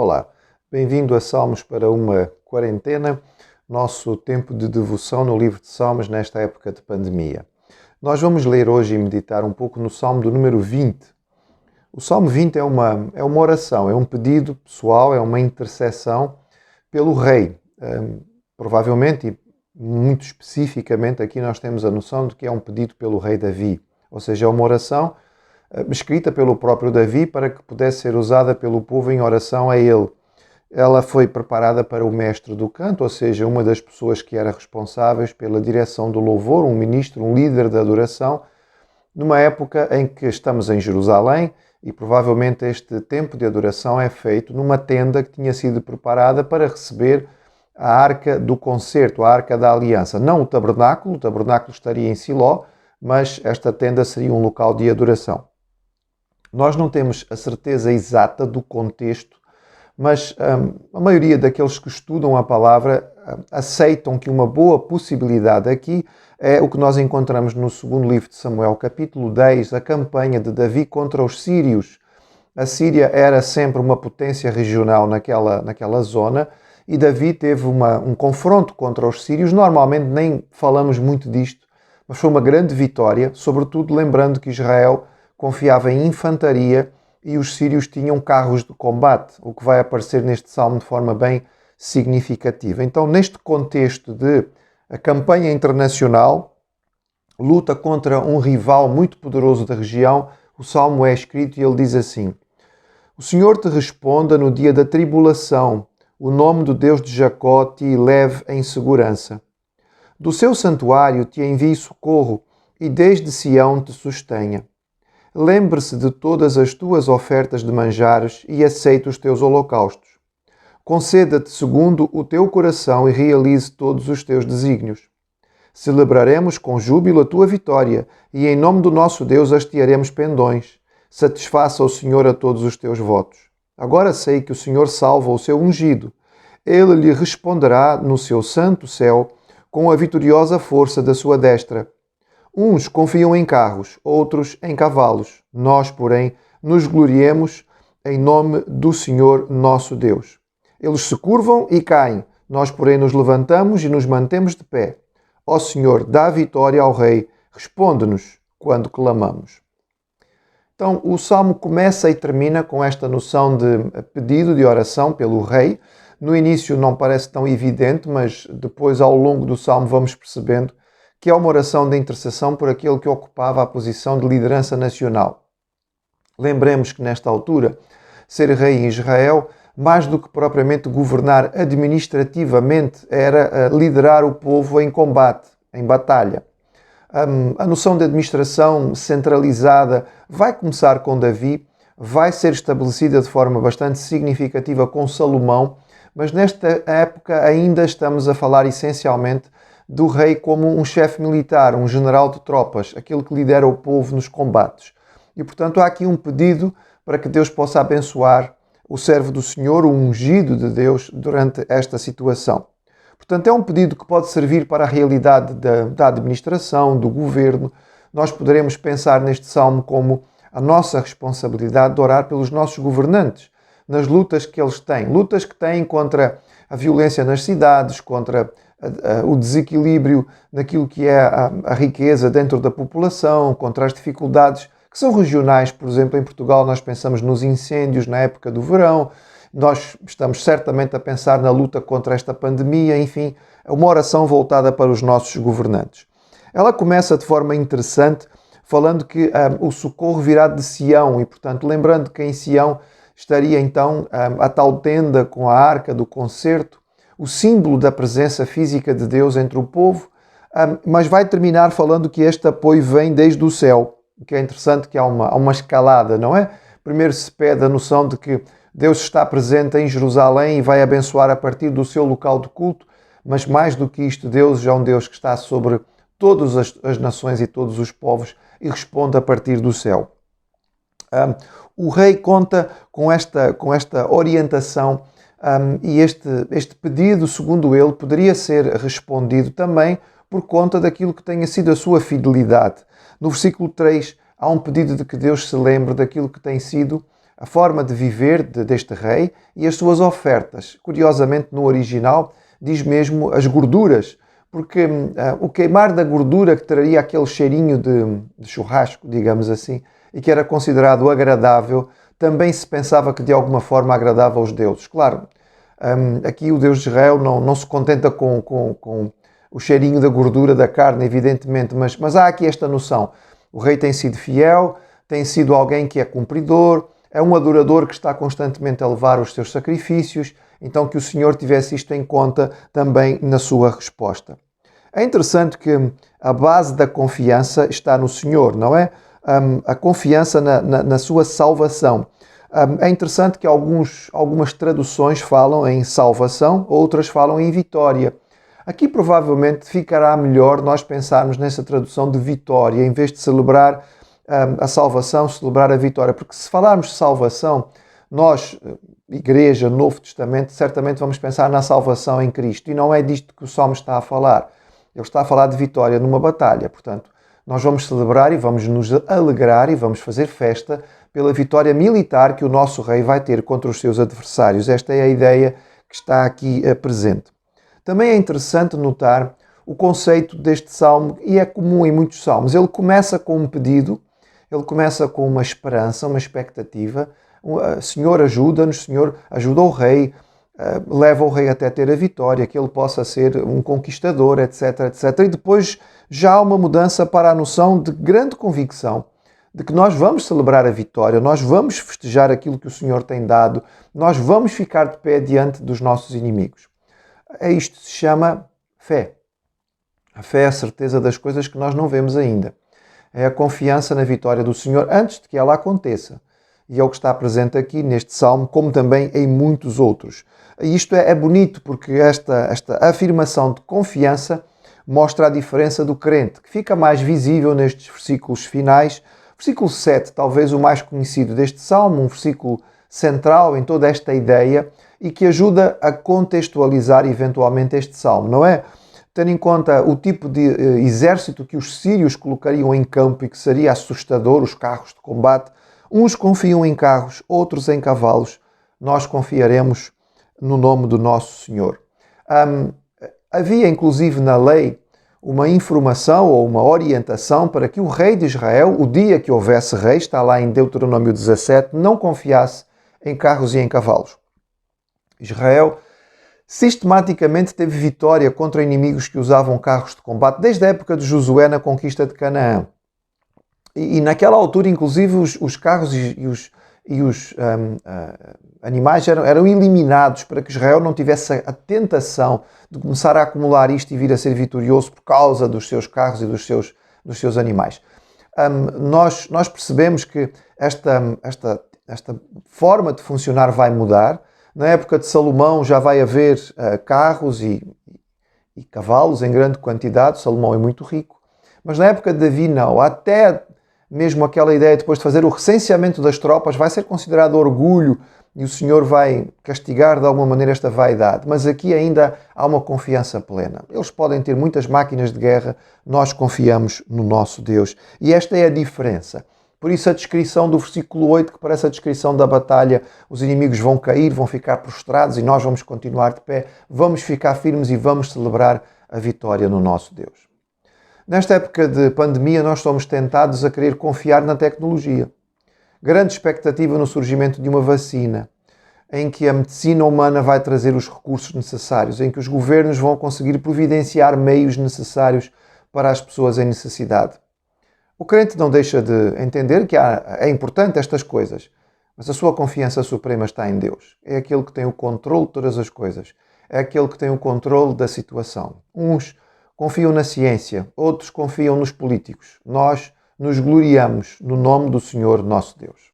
Olá, bem-vindo a Salmos para uma quarentena, nosso tempo de devoção no livro de Salmos nesta época de pandemia. Nós vamos ler hoje e meditar um pouco no Salmo do número 20. O Salmo 20 é uma oração, é um pedido pessoal, é uma intercessão pelo rei. Provavelmente, e muito especificamente, aqui nós temos a noção de que é um pedido pelo rei Davi. Ou seja, é uma oração escrita pelo próprio Davi para que pudesse ser usada pelo povo em oração a ele. Ela foi preparada para o mestre do canto, ou seja, uma das pessoas que era responsáveis pela direção do louvor, um ministro, um líder da adoração, numa época em que estamos em Jerusalém e provavelmente este tempo de adoração é feito numa tenda que tinha sido preparada para receber a arca do concerto, a arca da aliança. Não o tabernáculo estaria em Siló, mas esta tenda seria um local de adoração. Nós não temos a certeza exata do contexto, mas a maioria daqueles que estudam a palavra aceitam que uma boa possibilidade aqui é o que nós encontramos no segundo livro de Samuel, capítulo 10, a campanha de Davi contra os sírios. A Síria era sempre uma potência regional naquela zona e Davi teve um confronto contra os sírios. Normalmente nem falamos muito disto, mas foi uma grande vitória, sobretudo lembrando que Israel confiava em infantaria e os sírios tinham carros de combate, o que vai aparecer neste salmo de forma bem significativa. Então, neste contexto de a campanha internacional, luta contra um rival muito poderoso da região, o salmo é escrito e ele diz assim: O Senhor te responda no dia da tribulação, o nome do Deus de Jacó te leve em segurança. Do seu santuário te envie socorro e desde Sião te sustenha. Lembre-se de todas as tuas ofertas de manjares e aceite os teus holocaustos. Conceda-te segundo o teu coração e realize todos os teus desígnios. Celebraremos com júbilo a tua vitória e em nome do nosso Deus hastearemos pendões. Satisfaça o Senhor a todos os teus votos. Agora sei que o Senhor salva o seu ungido. Ele lhe responderá no seu santo céu com a vitoriosa força da sua destra. Uns confiam em carros, outros em cavalos. Nós, porém, nos gloriemos em nome do Senhor nosso Deus. Eles se curvam e caem. Nós, porém, nos levantamos e nos mantemos de pé. Ó Senhor, dá vitória ao Rei. Responde-nos quando clamamos. Então, o Salmo começa e termina com esta noção de pedido de oração pelo Rei. No início não parece tão evidente, mas depois, ao longo do Salmo, vamos percebendo que é uma oração de intercessão por aquele que ocupava a posição de liderança nacional. Lembremos que, nesta altura, ser rei em Israel, mais do que propriamente governar administrativamente, era liderar o povo em combate, em batalha. A noção de administração centralizada vai começar com Davi, vai ser estabelecida de forma bastante significativa com Salomão, mas nesta época ainda estamos a falar essencialmente do rei como um chefe militar, um general de tropas, aquele que lidera o povo nos combates. E, portanto, há aqui um pedido para que Deus possa abençoar o servo do Senhor, o ungido de Deus, durante esta situação. Portanto, é um pedido que pode servir para a realidade da administração, do governo. Nós poderemos pensar neste salmo como a nossa responsabilidade de orar pelos nossos governantes, nas lutas que eles têm. Lutas que têm contra a violência nas cidades, contra o desequilíbrio naquilo que é a riqueza dentro da população, contra as dificuldades que são regionais. Por exemplo, em Portugal nós pensamos nos incêndios na época do verão, nós estamos certamente a pensar na luta contra esta pandemia, enfim, é uma oração voltada para os nossos governantes. Ela começa de forma interessante, falando que o socorro virá de Sião e, portanto, lembrando que em Sião estaria então a tal tenda com a arca do concerto, o símbolo da presença física de Deus entre o povo, mas vai terminar falando que este apoio vem desde o céu, o que é interessante, que há uma escalada, não é? Primeiro se pede a noção de que Deus está presente em Jerusalém e vai abençoar a partir do seu local de culto, mas mais do que isto, Deus é um Deus que está sobre todas as nações e todos os povos e responde a partir do céu. O rei conta com esta orientação e este pedido, segundo ele, poderia ser respondido também por conta daquilo que tenha sido a sua fidelidade. No versículo 3 há um pedido de que Deus se lembre daquilo que tem sido a forma de viver deste rei e as suas ofertas. Curiosamente, no original, diz mesmo as gorduras, porque o queimar da gordura que traria aquele cheirinho de churrasco, digamos assim, e que era considerado agradável, também se pensava que de alguma forma agradava aos deuses. Claro, aqui o Deus de Israel não se contenta com o cheirinho da gordura da carne, evidentemente, mas há aqui esta noção. O rei tem sido fiel, tem sido alguém que é cumpridor, é um adorador que está constantemente a levar os seus sacrifícios, então que o Senhor tivesse isto em conta também na sua resposta. É interessante que a base da confiança está no Senhor, não é? A confiança na sua salvação. É interessante que algumas traduções falam em salvação, outras falam em vitória. Aqui provavelmente ficará melhor nós pensarmos nessa tradução de vitória, em vez de celebrar a salvação, celebrar a vitória. Porque se falarmos de salvação, nós, Igreja, Novo Testamento, certamente vamos pensar na salvação em Cristo. E não é disto que o Salmo está a falar. Ele está a falar de vitória numa batalha. Portanto, nós vamos celebrar e vamos nos alegrar e vamos fazer festa pela vitória militar que o nosso rei vai ter contra os seus adversários. Esta é a ideia que está aqui presente. Também é interessante notar o conceito deste salmo, e é comum em muitos salmos. Ele começa com um pedido, ele começa com uma esperança, uma expectativa. Senhor, ajuda-nos, Senhor, ajuda o rei, leva o rei até ter a vitória, que ele possa ser um conquistador, etc, etc. E depois já há uma mudança para a noção de grande convicção, de que nós vamos celebrar a vitória, nós vamos festejar aquilo que o Senhor tem dado, nós vamos ficar de pé diante dos nossos inimigos. Isto se chama fé. A fé é a certeza das coisas que nós não vemos ainda. É a confiança na vitória do Senhor antes de que ela aconteça. E é o que está presente aqui neste salmo, como também em muitos outros. E isto é bonito porque esta afirmação de confiança mostra a diferença do crente, que fica mais visível nestes versículos finais. Versículo 7, talvez o mais conhecido deste salmo, um versículo central em toda esta ideia e que ajuda a contextualizar eventualmente este salmo, não é? Tendo em conta o tipo de exército que os sírios colocariam em campo e que seria assustador, os carros de combate, uns confiam em carros, outros em cavalos, nós confiaremos no nome do nosso Senhor. Havia inclusive na lei uma informação ou uma orientação para que o rei de Israel, o dia que houvesse rei, está lá em Deuteronômio 17, não confiasse em carros e em cavalos. Israel sistematicamente teve vitória contra inimigos que usavam carros de combate, desde a época de Josué na conquista de Canaã. E naquela altura, inclusive, os carros e os animais eram eliminados para que Israel não tivesse a tentação de começar a acumular isto e vir a ser vitorioso por causa dos seus carros e dos seus animais. Nós percebemos que esta forma de funcionar vai mudar. Na época de Salomão já vai haver carros e cavalos em grande quantidade. Salomão é muito rico. Mas na época de Davi não. Até mesmo aquela ideia depois de fazer o recenseamento das tropas vai ser considerado orgulho e o Senhor vai castigar de alguma maneira esta vaidade. Mas aqui ainda há uma confiança plena. Eles podem ter muitas máquinas de guerra, nós confiamos no nosso Deus. E esta é a diferença. Por isso a descrição do versículo 8, que parece a descrição da batalha, os inimigos vão cair, vão ficar prostrados e nós vamos continuar de pé, vamos ficar firmes e vamos celebrar a vitória no nosso Deus. Nesta época de pandemia, nós somos tentados a querer confiar na tecnologia. Grande expectativa no surgimento de uma vacina, em que a medicina humana vai trazer os recursos necessários, em que os governos vão conseguir providenciar meios necessários para as pessoas em necessidade. O crente não deixa de entender que é importante estas coisas, mas a sua confiança suprema está em Deus. É aquele que tem o controle de todas as coisas. É aquele que tem o controle da situação. Uns confiam na ciência, outros confiam nos políticos. Nós nos gloriamos no nome do Senhor nosso Deus.